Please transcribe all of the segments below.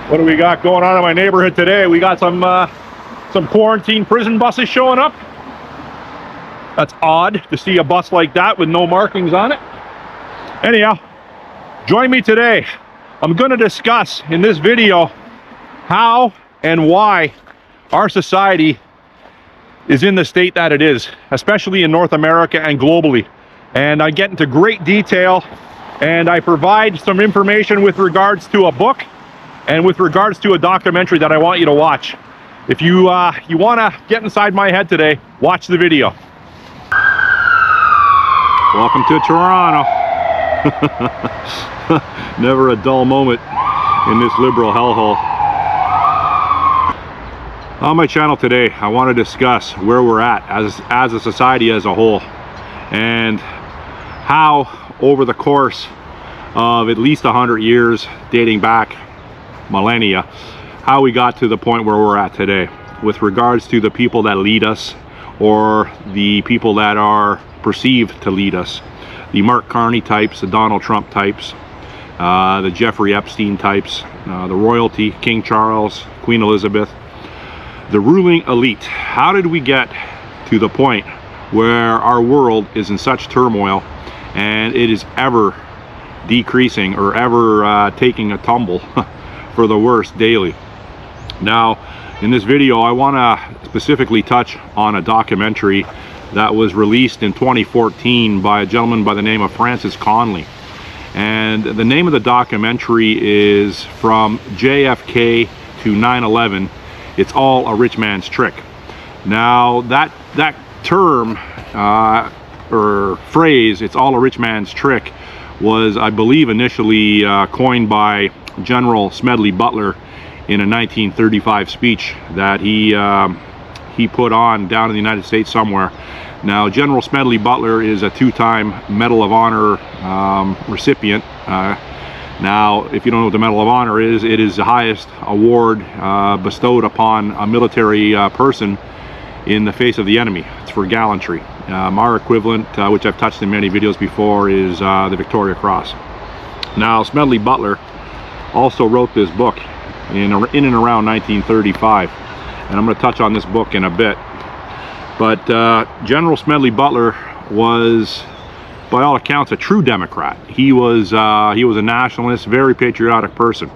What do we got going on in my neighborhood today? We got some quarantine prison buses showing up. That's odd to see a bus like that with no markings on it. Anyhow, join me today. I'm going to discuss in this video how and why our society is in the state that it is, especially in North America and globally. And I get into great detail, and I provide some information with regards to a book and with regards to a documentary that I want you to watch. If you want to get inside my head today, watch the video. Welcome to Toronto. Never a dull moment in this liberal hellhole. On my channel today, I want to discuss where we're at as a society as a whole, and how over the course of at least 100 years, dating back millennia, how we got to the point where we're at today with regards to the people that lead us, or the people that are perceived to lead us. The Mark Carney types, the Donald Trump types, the Jeffrey Epstein types, the royalty, King Charles, Queen Elizabeth, the ruling elite. How did we get to the point where our world is in such turmoil and it is ever decreasing or ever taking a tumble for the worse daily? Now, in this video, I want to specifically touch on a documentary that was released in 2014 by a gentleman by the name of Carney. And the name of the documentary is From JFK to 9/11, It's All a Rich Man's Trick. Now, that term or phrase, it's all a rich man's trick, was, I believe, initially coined by General Smedley Butler in a 1935 speech that he put on down in the United States somewhere. Now, General Smedley Butler is a two-time Medal of Honor recipient. Now, if you don't know what the Medal of Honor is, it is the highest award bestowed upon a military person in the face of the enemy. It's for gallantry. Our equivalent, which I've touched in many videos before, is the Victoria Cross. Now, Smedley Butler also wrote this book in and around 1935, and I'm going to touch on this book in a bit. But General Smedley Butler was, by all accounts, a true Democrat. He was a nationalist, very patriotic person,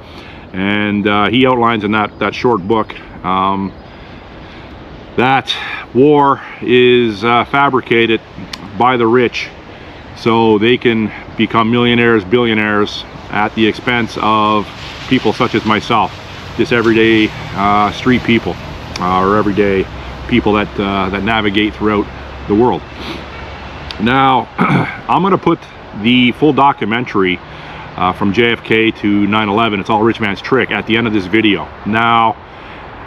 and he outlines in that short book that war is fabricated by the rich so they can become millionaires, billionaires at the expense of people such as myself, just everyday street people, or everyday people that navigate throughout the world. Now, I'm going to put the full documentary from JFK to 9/11, It's All a Rich Man's Trick, at the end of this video. Now,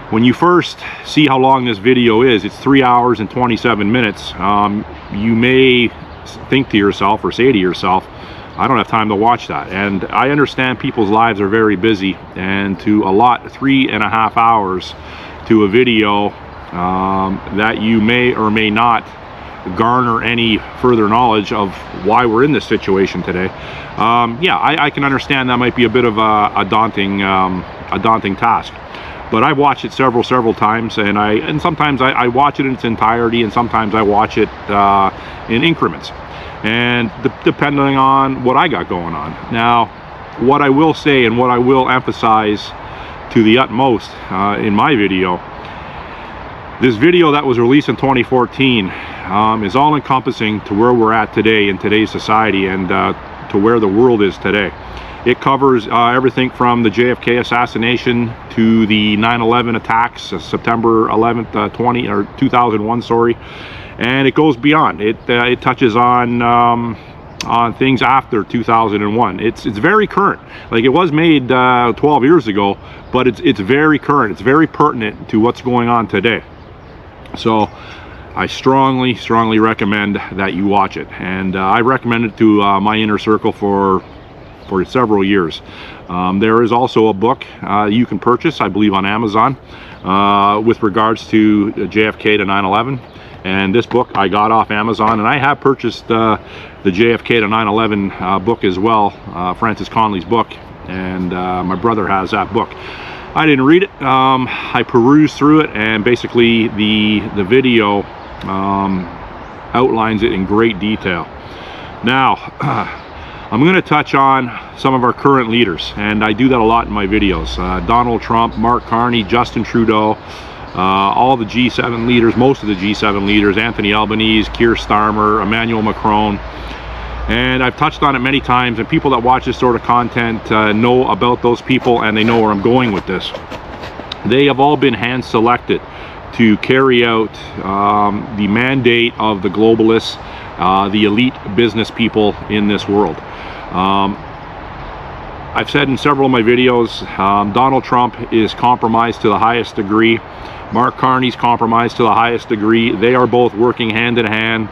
when you first see how long this video is, it's 3 hours and 27 minutes. You may think to yourself or say to yourself, I don't have time to watch that. And I understand people's lives are very busy, and to allot 3.5 hours to a video that you may or may not garner any further knowledge of why we're in this situation today. Yeah, I can understand that might be a bit of a daunting task. But I've watched it several times, and sometimes I watch it in its entirety, and sometimes I watch it in increments, and depending on what I got going on. Now, what I will say and what I will emphasize to the utmost in my video, this video that was released in 2014 is all encompassing to where we're at today in today's society, and to where the world is today. It covers everything from the JFK assassination to the 9/11 attacks, September 11th, 2001, sorry, and it goes beyond. It touches on things after 2001. It's very current. Like, it was made 12 years ago, but it's very current. It's very pertinent to what's going on today. So I strongly recommend that you watch it, and I recommend it to my inner circle for several years. There is also a book you can purchase, I believe, on Amazon with regards to JFK to 9/11, and this book I got off Amazon, and I have purchased the JFK to 9/11 book as well, Francis Conley's book, and my brother has that book. I didn't read it. I perused through it, and basically the video outlines it in great detail. Now, I'm going to touch on some of our current leaders, and I do that a lot in my videos. Donald Trump, Mark Carney, Justin Trudeau, all the G7 leaders, most of the G7 leaders, Anthony Albanese, Keir Starmer, Emmanuel Macron. And I've touched on it many times, and people that watch this sort of content know about those people, and they know where I'm going with this. They have all been hand selected to carry out the mandate of the globalists, the elite business people in this world. I've said in several of my videos, Donald Trump is compromised to the highest degree. Mark Carney's compromised to the highest degree. They are both working hand in hand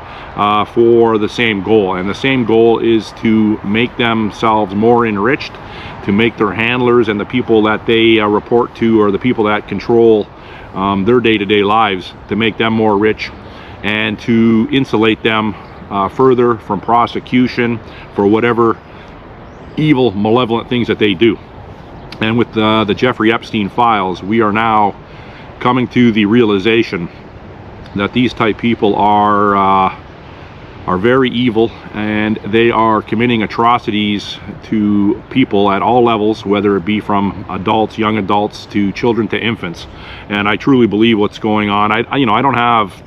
for the same goal, and the same goal is to make themselves more enriched, to make their handlers and the people that they report to, or the people that control their day-to-day lives, to make them more rich, and to insulate them further from prosecution for whatever evil, malevolent things that they do. And with the Jeffrey Epstein files, we are now coming to the realization that these type people are very evil, and they are committing atrocities to people at all levels, whether it be from adults, young adults, to children, to infants. And I truly believe what's going on. I don't have,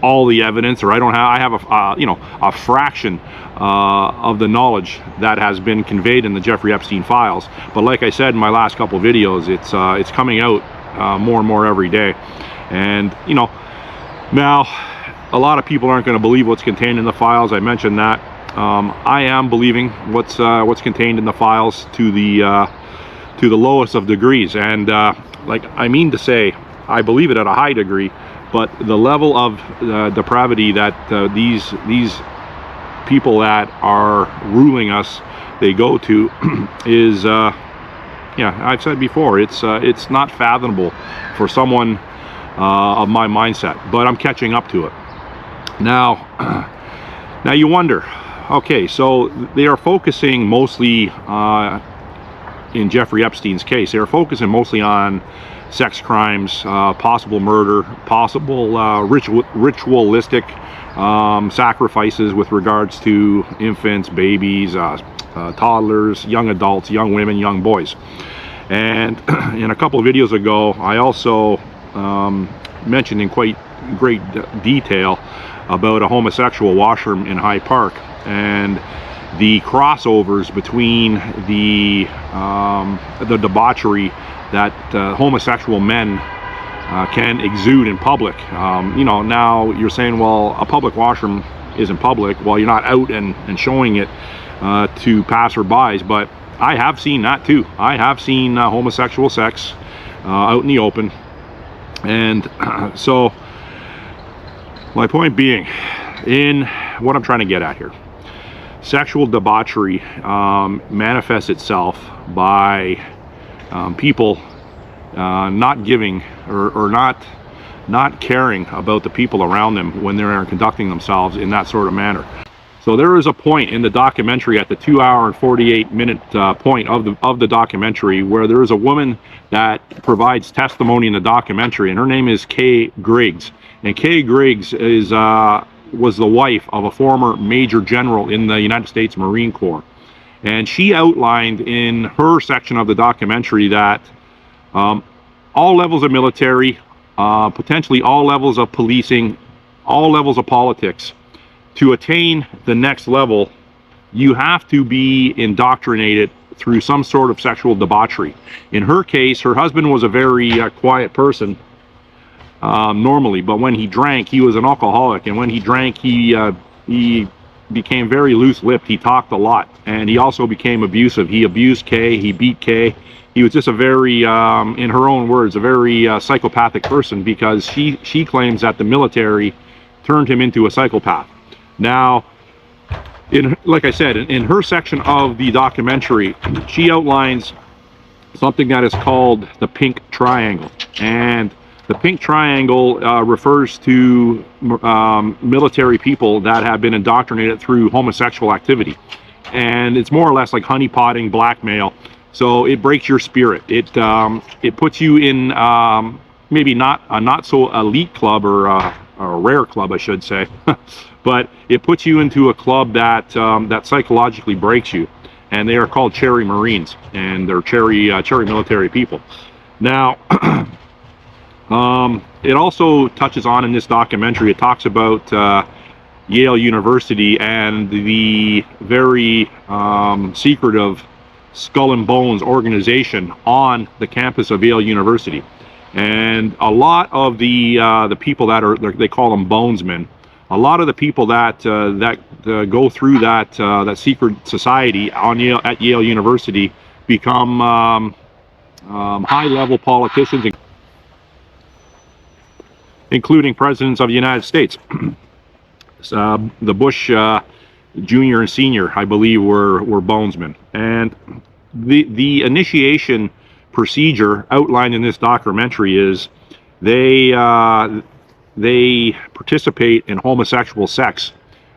all the evidence, or I have a fraction of the knowledge that has been conveyed in the Jeffrey Epstein files. But like I said in my last couple of videos, it's coming out more and more every day. And now a lot of people aren't going to believe what's contained in the files. I mentioned that. I am believing what's contained in the files to the lowest of degrees, and I mean to say, I believe it at a high degree. But the level of depravity that these people that are ruling us, they go to, is yeah, I've said before, it's not fathomable for someone of my mindset, but I'm catching up to it. Now you wonder, okay, so they are focusing mostly in Jeffrey Epstein's case, they are focusing mostly on sex crimes, possible murder, possible ritualistic sacrifices with regards to infants, babies, toddlers, young adults, young women, young boys. And in a couple of videos ago, I also mentioned in quite great detail about a homosexual washroom in Hyde Park, and the crossovers between the debauchery that homosexual men can exude in public. Now you're saying, well, a public washroom isn't public. Well, you're not out and showing it to passerbys, but I have seen that too. I have seen homosexual sex out in the open. And so my point being, in what I'm trying to get at here, sexual debauchery manifests itself by people not giving or not caring about the people around them when they're conducting themselves in that sort of manner. So there is a point in the documentary, at the 2-hour and 48-minute point of the documentary, where there is a woman that provides testimony in the documentary, and her name is Kay Griggs. And Kay Griggs was the wife of a former major general in the United States Marine Corps. And she outlined in her section of the documentary that all levels of military, potentially all levels of policing, all levels of politics, to attain the next level, you have to be indoctrinated through some sort of sexual debauchery. In her case, her husband was a very quiet person normally, but when he drank, he was an alcoholic, and when he drank, he became very loose-lipped. He talked a lot, and he also became abusive. He abused Kay, he beat Kay. He was just a very, in her own words, a very psychopathic person, because she claims that the military turned him into a psychopath. Now, like I said, in her section of the documentary, she outlines something that is called the pink triangle. And the pink triangle refers to military people that have been indoctrinated through homosexual activity. And it's more or less like honeypotting, blackmail. So it breaks your spirit. It puts you in maybe not a not so elite club, or a rare club, I should say, but it puts you into a club that that psychologically breaks you. And they are called Cherry Marines, and they're cherry military people. Now, it also touches on, in this documentary, it talks about Yale University and the very secretive Skull and Bones organization on the campus of Yale University. And a lot of the people that are, they call them bonesmen, a lot of the people that go through that secret society at Yale University become high-level politicians, including presidents of the United States. The Bush Jr. and Sr., I believe, were bonesmen. And the initiation procedure outlined in this documentary is they participate in homosexual sex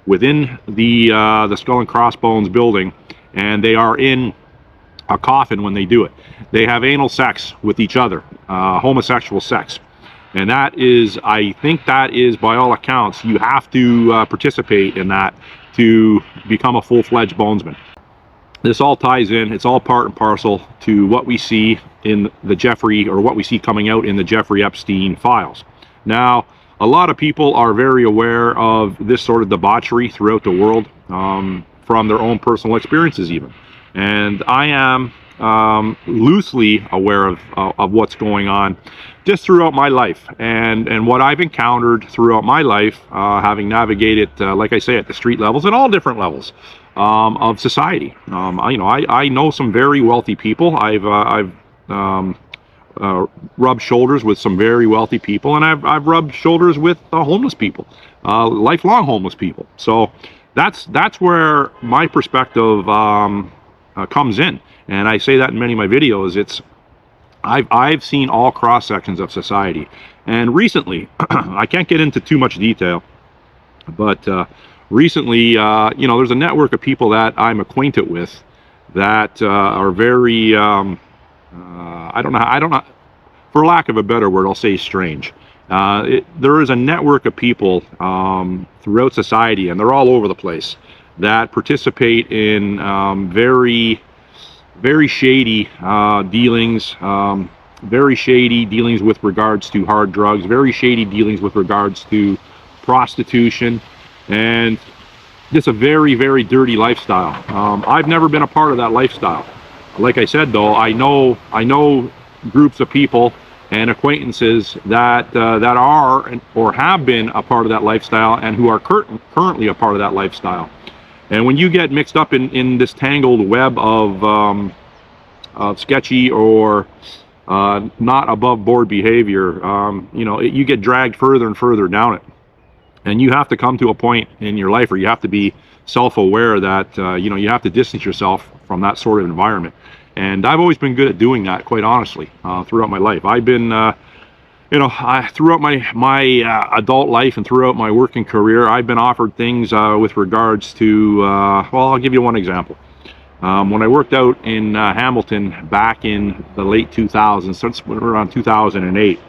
within the Skull and Crossbones building, and they are in a coffin when they do it. They have anal sex with each other, homosexual sex. And that is, I think that is, by all accounts, you have to participate in that to become a full-fledged bonesman. This all ties in, it's all part and parcel to what we see in the Jeffrey, or what we see coming out in the Jeffrey Epstein files. Now, a lot of people are very aware of this sort of debauchery throughout the world, from their own personal experiences even. And I am loosely aware of what's going on just throughout my life, and what I've encountered throughout my life, having navigated, like I say, at the street levels and all different levels of society. I know some very wealthy people. I've rubbed shoulders with some very wealthy people, and I've rubbed shoulders with homeless people, lifelong homeless people. So that's where my perspective comes in, and I say that in many of my videos. I've seen all cross sections of society, and recently, I can't get into too much detail, but recently, there's a network of people that I'm acquainted with that are very, I don't know, for lack of a better word, I'll say strange. There is a network of people throughout society, and they're all over the place, that participate in very shady dealings, very shady dealings with regards to hard drugs, very shady dealings with regards to prostitution, and just a very, very dirty lifestyle. I've never been a part of that lifestyle. Like I said, though, I know groups of people and acquaintances that are or have been a part of that lifestyle, and who are currently a part of that lifestyle. And when you get mixed up in this tangled web of sketchy or not above board behavior, you get dragged further and further down it. And you have to come to a point in your life where you have to be self-aware that you have to distance yourself from that sort of environment. And I've always been good at doing that, quite honestly, throughout my life. I've been throughout my adult life and throughout my working career, I've been offered things with regards to, well, I'll give you one example. When I worked out in Hamilton back in the late 2000s, since around 2008,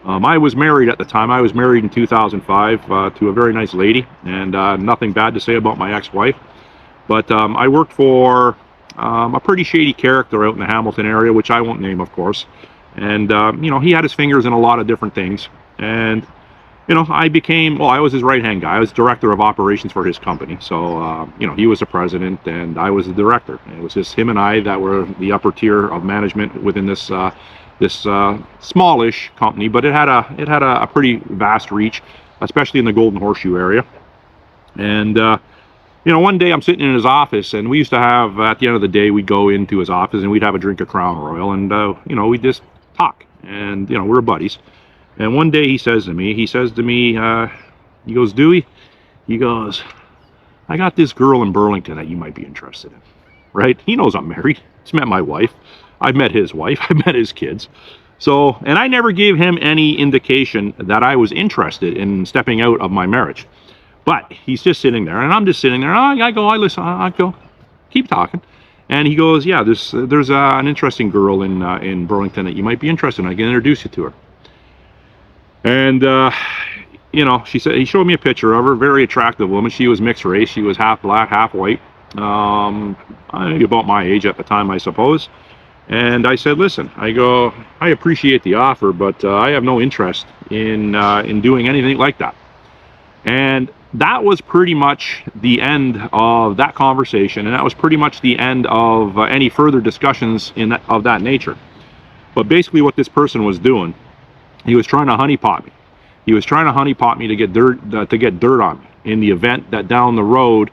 I was married at the time. I was married in 2005 to a very nice lady, and nothing bad to say about my ex-wife. But I worked for a pretty shady character out in the Hamilton area, which I won't name, of course. And, he had his fingers in a lot of different things. And, I was his right-hand guy. I was director of operations for his company. So, he was the president and I was the director. And it was just him and I that were the upper tier of management within this smallish company, but it had a pretty vast reach, especially in the Golden Horseshoe area. And, one day I'm sitting in his office, and we used to have, at the end of the day, we'd go into his office and we'd have a drink of Crown Royal, and, we'd just talk, and, we're buddies. And one day he says to me, he goes, Dewey, he goes, I got this girl in Burlington that you might be interested in, right? He knows I'm married. He's met my wife. I've met his wife. I've met his kids. So, and I never gave him any indication that I was interested in stepping out of my marriage. But he's just sitting there, and I'm just sitting there. I go, I listen, I go, keep talking. And he goes, yeah, there's an interesting girl in Burlington that you might be interested in. I can introduce you to her. And you know, he showed me a picture of her, very attractive woman. She was mixed race. She was half black, half white. About my age at the time, I suppose. And I said, listen, I go, I appreciate the offer, but I have no interest in doing anything like that. And that was pretty much the end of that conversation, and that was pretty much the end of any further discussions of that nature. But basically what this person was doing, he was trying to honeypot me. He was trying to honeypot me to get dirt on me in the event that down the road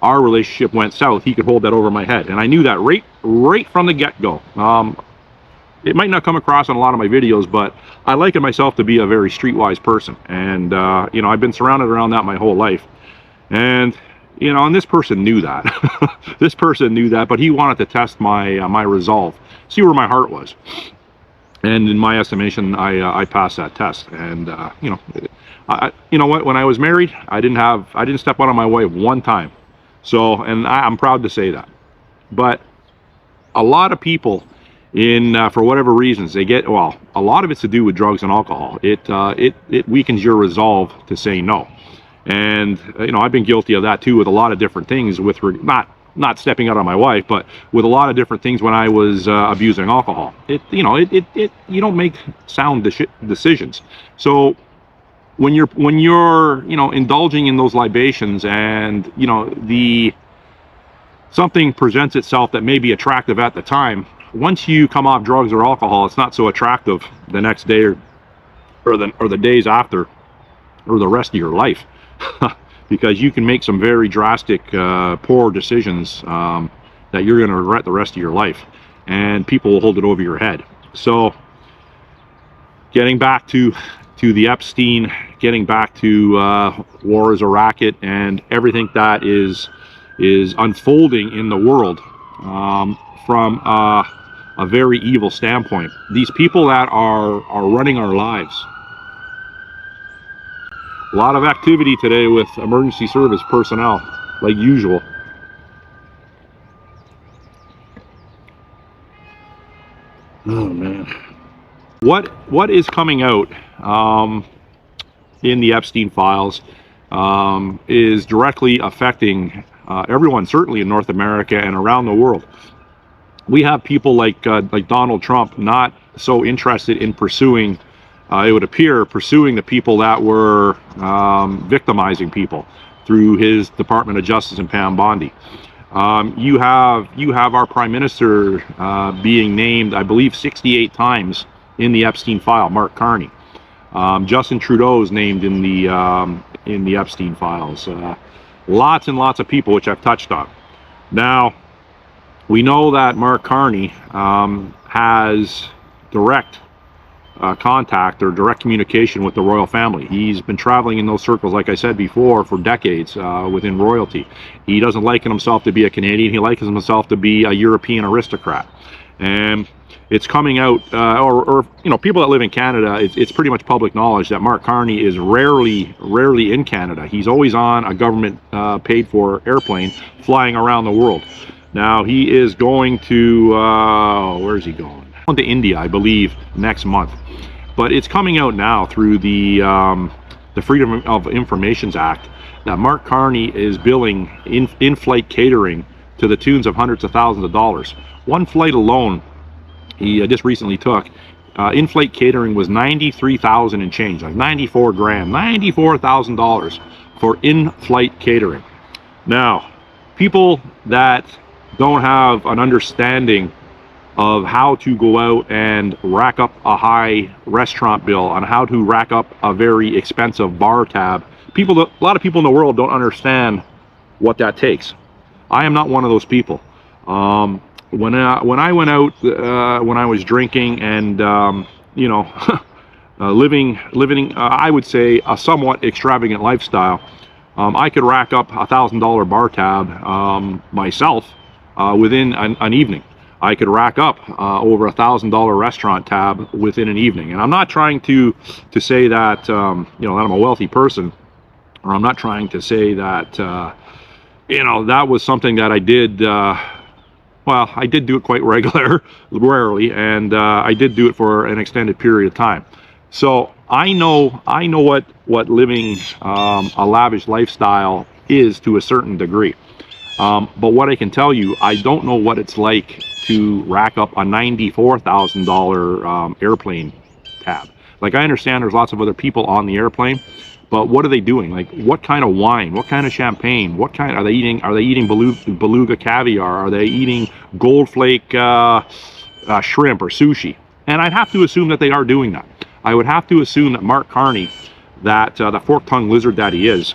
our relationship went south. He could hold that over my head, and I knew that right from the get-go. It might not come across on a lot of my videos, but I liken myself to be a very streetwise person, and you know, I've been surrounded around that my whole life. And you know, and this person knew that. This person knew that, but he wanted to test my resolve, see where my heart was. And in my estimation, I passed that test. And you know, you know what? When I was married, I didn't step out on my wife one time. So, and I'm proud to say that. But a lot of people, for whatever reasons, they get, well, a lot of it's to do with drugs and alcohol. It weakens your resolve to say no. And you know, I've been guilty of that too with a lot of different things, with not stepping out on my wife, but with a lot of different things when I was abusing alcohol. You know, you don't make sound decisions. So when you're you know, indulging in those libations, and you know, something presents itself that may be attractive at the time, once you come off drugs or alcohol, it's not so attractive the next day or the days after, or the rest of your life. Because you can make some very drastic, poor decisions that you're going to regret the rest of your life, and people will hold it over your head. So, getting back to the Epstein, getting back to war as a racket, and everything that is unfolding in the world from a very evil standpoint. These people that are running our lives. A lot of activity today with emergency service personnel, like usual. Oh man. What is coming out in the Epstein files is directly affecting everyone, certainly in North America and around the world. We have people like Donald Trump not so interested in pursuing, it would appear, pursuing the people that were victimizing people through his Department of Justice and Pam Bondi. You have our Prime Minister being named, I believe, 68 times in the Epstein file, Mark Carney. Justin Trudeau is named in the Epstein files. Lots and lots of people, which I've touched on. Now, we know that Mark Carney has direct contact or direct communication with the royal family. He's been traveling in those circles, like I said before, for decades within royalty. He doesn't liken himself to be a Canadian. He likens himself to be a European aristocrat. And it's coming out, or you know, people that live in Canada, it's pretty much public knowledge that Mark Carney is rarely in Canada. He's always on a government paid for airplane flying around the world. Now he is going to, where's he going? To India, I believe, next month. But it's coming out now through the Freedom of Information Act that Mark Carney is billing in-flight catering to the tunes of hundreds of thousands of dollars. One flight alone, he just recently took, in-flight catering was $93,000 and change, like 94 grand, $94,000 for in-flight catering. Now, people that don't have an understanding of how to go out and rack up a high restaurant bill, on how to rack up a very expensive bar tab. A lot of people in the world don't understand what that takes. I am not one of those people. When I went out, when I was drinking and you know, living I would say a somewhat extravagant lifestyle, I could rack up $1,000 bar tab myself within an evening. I could rack up over $1,000 restaurant tab within an evening. And I'm not trying to say that you know, that I'm a wealthy person, or I'm not trying to say that you know, that was something that I did Well, I did do it quite rarely, and I did do it for an extended period of time. So I know what living a lavish lifestyle is to a certain degree. But what I can tell you, I don't know what it's like to rack up a $94,000 airplane tab. Like, I understand there's lots of other people on the airplane, but what are they doing? Like, what kind of wine? What kind of champagne? What kind are they eating? Are they eating beluga caviar? Are they eating gold flake shrimp or sushi? And I'd have to assume that they are doing that. I would have to assume that Mark Carney, that the fork-tongued lizard that he is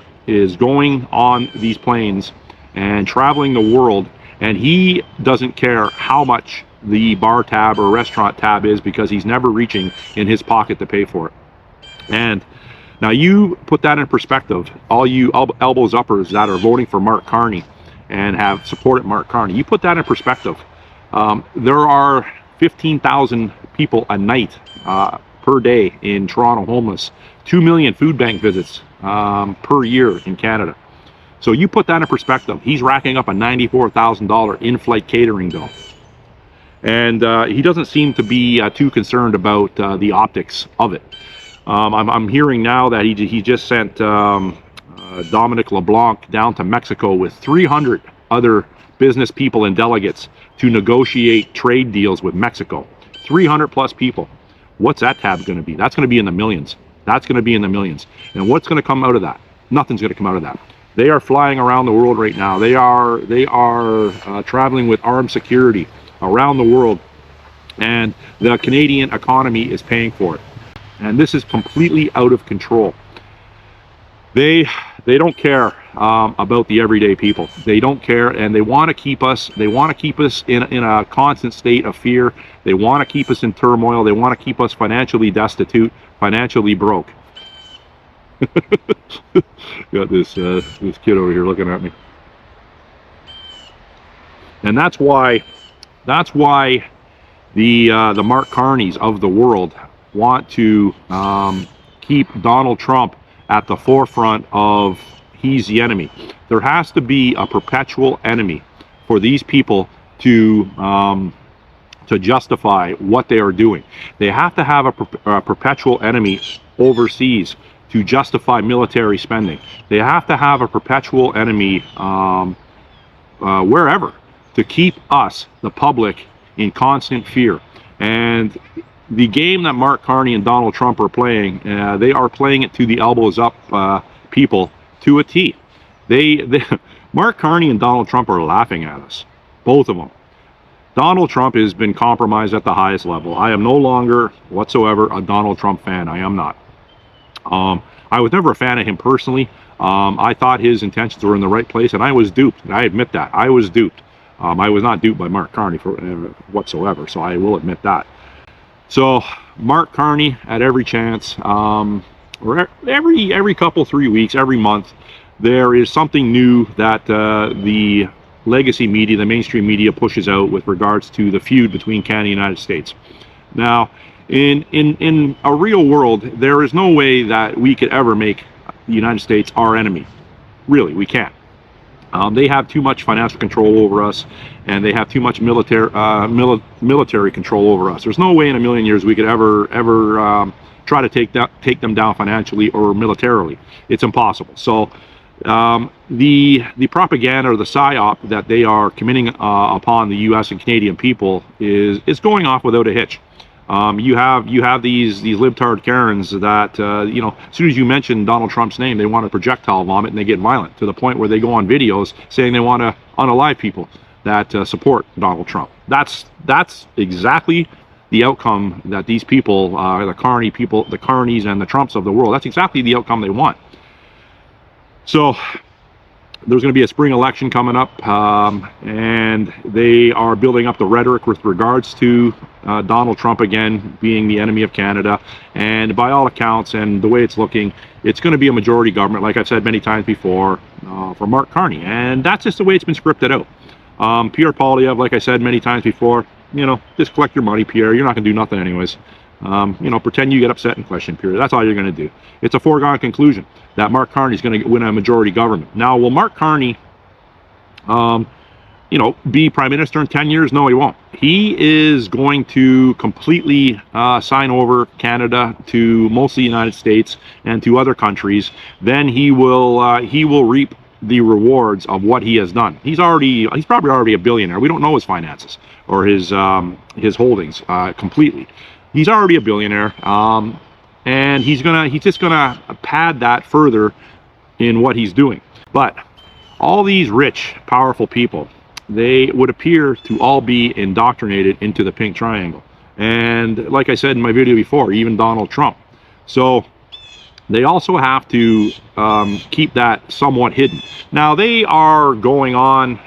going on these planes and traveling the world, and he doesn't care how much the bar tab or restaurant tab is, because he's never reaching in his pocket to pay for it. And now you put that in perspective, all you elbows uppers that are voting for Mark Carney and have supported Mark Carney, you put that in perspective. There are 15,000 people a night per day in Toronto homeless, 2 million food bank visits per year in Canada. So you put that in perspective. He's racking up a $94,000 in-flight catering bill. And he doesn't seem to be too concerned about the optics of it. I'm hearing now that he just sent Dominic LeBlanc down to Mexico with 300 other business people and delegates to negotiate trade deals with Mexico. 300 plus people. What's that tab going to be? That's going to be in the millions. That's going to be in the millions. And what's going to come out of that? Nothing's going to come out of that. They are flying around the world right now. They are traveling with armed security around the world, and the Canadian economy is paying for it. And this is completely out of control. They don't care about the everyday people. They don't care, and they want to keep us. They want to keep us in a constant state of fear. They want to keep us in turmoil. They want to keep us financially destitute, financially broke. Got this kid over here looking at me, and that's why the Mark Carneys of the world want to keep Donald Trump at the forefront of he's the enemy. There has to be a perpetual enemy for these people to justify what they are doing. They have to have a perpetual enemy overseas to justify military spending. They have to have a perpetual enemy wherever to keep us, the public, in constant fear. And the game that Mark Carney and Donald Trump are playing, they are playing it to the elbows up people to a T. Mark Carney and Donald Trump are laughing at us, both of them. Donald Trump has been compromised at the highest level. I am no longer whatsoever a Donald Trump fan. I am not. I was never a fan of him personally. I thought his intentions were in the right place, and I was duped. I admit that. I was duped. I was not duped by Mark Carney whatsoever, so I will admit that. So Mark Carney, at every chance, or every couple, 3 weeks, every month, there is something new that the legacy media, the mainstream media, pushes out with regards to the feud between Canada and the United States. Now, in a real world, there is no way that we could ever make the United States our enemy. Really, we can't. They have too much financial control over us, and they have too much military control over us. There's no way in a million years we could ever try to take them down financially or militarily. It's impossible. So the propaganda or the psyop that they are committing upon the U.S. and Canadian people is going off without a hitch. You have these libtard Karens that as soon as you mention Donald Trump's name, they want to projectile vomit, and they get violent to the point where they go on videos saying they want to unalive people that support Donald Trump. That's exactly the outcome that these people, the Carney people, the Carneys and the Trumps of the world, that's exactly the outcome they want. So there's going to be a spring election coming up, and they are building up the rhetoric with regards to Donald Trump again being the enemy of Canada. And by all accounts and the way it's looking, it's going to be a majority government, like I've said many times before, for Mark Carney. And that's just the way it's been scripted out. Pierre Poilievre, like I said many times before, just collect your money, Pierre. You're not going to do nothing anyways. Pretend you get upset and question Pierre. That's all you're going to do. It's a foregone conclusion that Mark Carney is going to win a majority government. Now, will Mark Carney you know, be prime minister in 10 years? No, he won't. He is going to completely sign over Canada to mostly the United States and to other countries. Then he will reap the rewards of what he has done. He's probably already a billionaire. We don't know his finances or his holdings completely. He's already a billionaire, and he's just gonna pad that further in what he's doing. But all these rich, powerful people, they would appear to all be indoctrinated into the pink triangle. And like I said in my video before, even Donald Trump. So they also have to keep that somewhat hidden. Now they are going on,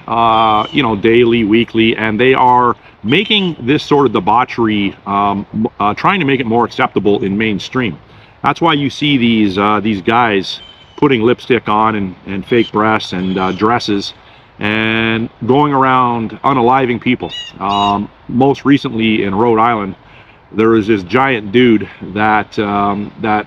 you know, daily, weekly, and they are making this sort of debauchery, trying to make it more acceptable in mainstream. That's why you see these guys putting lipstick on and fake breasts and dresses and going around unaliving people. Most recently in Rhode Island, there was this giant dude that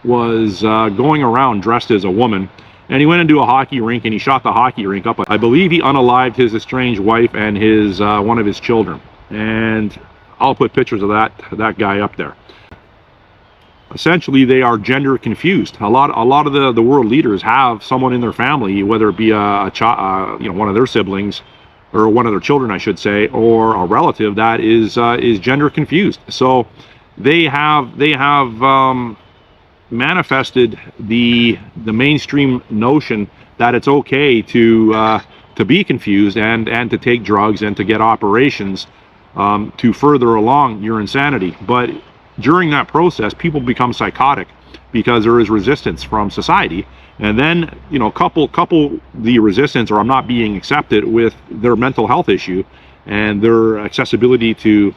was going around dressed as a woman, and he went into a hockey rink and he shot the hockey rink up. I believe he unalived his estranged wife and his one of his children, and I'll put pictures of that guy up there. Essentially, they are gender confused. A lot of the world leaders have someone in their family, whether it be a child, you know, one of their siblings, or one of their children, I should say, or a relative that is gender confused. So they have manifested the mainstream notion that it's okay to be confused and to take drugs and to get operations to further along your insanity. But during that process, people become psychotic because there is resistance from society, and then, you know, couple the resistance, or I'm not being accepted, with their mental health issue and their accessibility to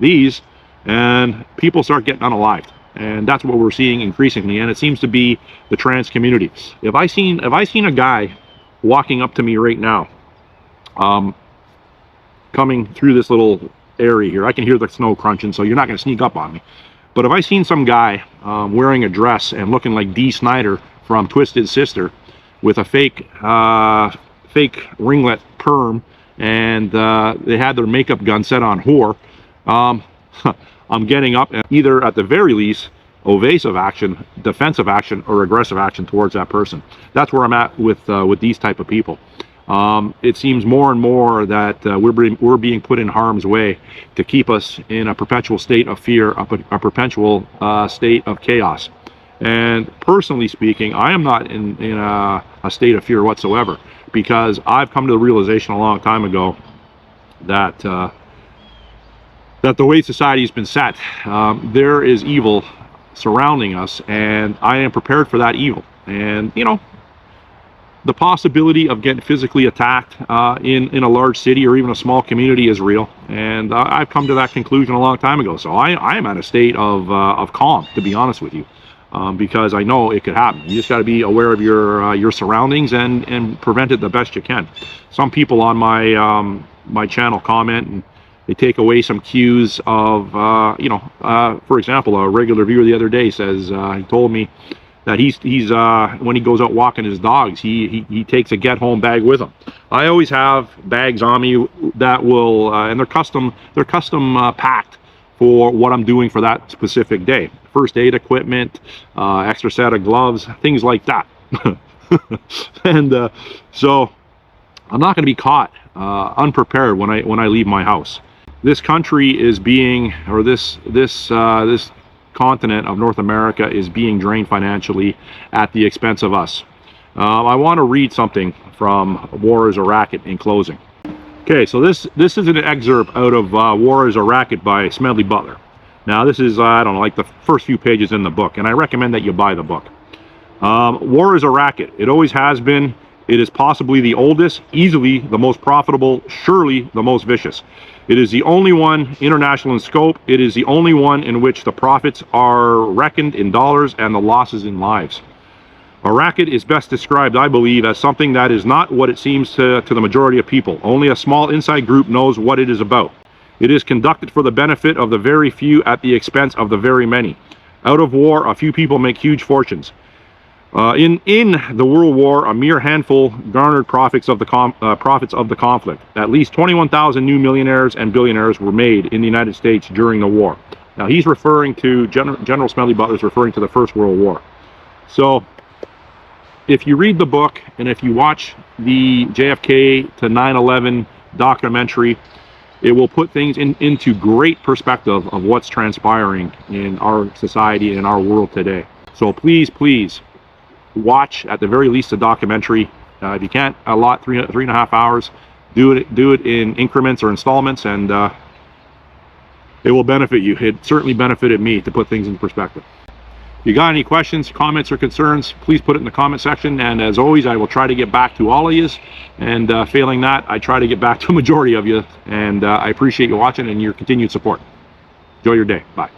these, and people start getting unalived. And that's what we're seeing increasingly, and it seems to be the trans community. If I seen a guy walking up to me right now, coming through this little area here, I can hear the snow crunching, so you're not going to sneak up on me. But if I seen some guy wearing a dress and looking like Dee Snider from Twisted Sister, with a fake ringlet perm, and they had their makeup gun set on whore, I'm getting up and either, at the very least, evasive action, defensive action, or aggressive action towards that person. That's where I'm at with these type of people. It seems more and more that we're being put in harm's way to keep us in a perpetual state of fear, a perpetual state of chaos. And personally speaking, I am not in a state of fear whatsoever, because I've come to the realization a long time ago that the way society has been set, there is evil surrounding us, and I am prepared for that evil. And, you know, the possibility of getting physically attacked in a large city or even a small community is real, and I've come to that conclusion a long time ago. So I am at a state of calm, to be honest with you, because I know it could happen. You just got to be aware of your surroundings and prevent it the best you can. Some people on my channel comment, and they take away some cues of, you know, for example, a regular viewer the other day says, he told me that he's when he goes out walking his dogs, he takes a get home bag with him. I always have bags on me that will, and they're custom packed for what I'm doing for that specific day. First aid equipment, extra set of gloves, things like that. And so I'm not going to be caught unprepared when I leave my house. This country is being, or this continent of North America is being drained financially at the expense of us. I want to read something from War is a Racket in closing. Okay, so this is an excerpt out of War is a Racket by Smedley Butler. Now this is, I don't know, like the first few pages in the book, and I recommend that you buy the book. War is a racket. It always has been. It is possibly the oldest, easily the most profitable, surely the most vicious. It is the only one international in scope. It is the only one in which the profits are reckoned in dollars and the losses in lives. A racket is best described, I believe, as something that is not what it seems to the majority of people. Only a small inside group knows what it is about. It is conducted for the benefit of the very few at the expense of the very many. Out of war, a few people make huge fortunes. In the World War, a mere handful garnered profits of the conflict. At least 21,000 new millionaires and billionaires were made in the United States during the war. Now he's referring to General Smedley Butler's referring to the First World War. So if you read the book and if you watch the JFK to 9/11 documentary, it will put things into great perspective of what's transpiring in our society and in our world today. So please, please watch at the very least a documentary. If you can't allot three and a half hours, do it in increments or installments, and it will benefit you. It certainly benefited me to put things in perspective. If you got any questions, comments, or concerns, please put it in the comment section, and as always, I will try to get back to all of you, and failing that, I try to get back to a majority of you, and I appreciate you watching and your continued support. Enjoy your day. Bye.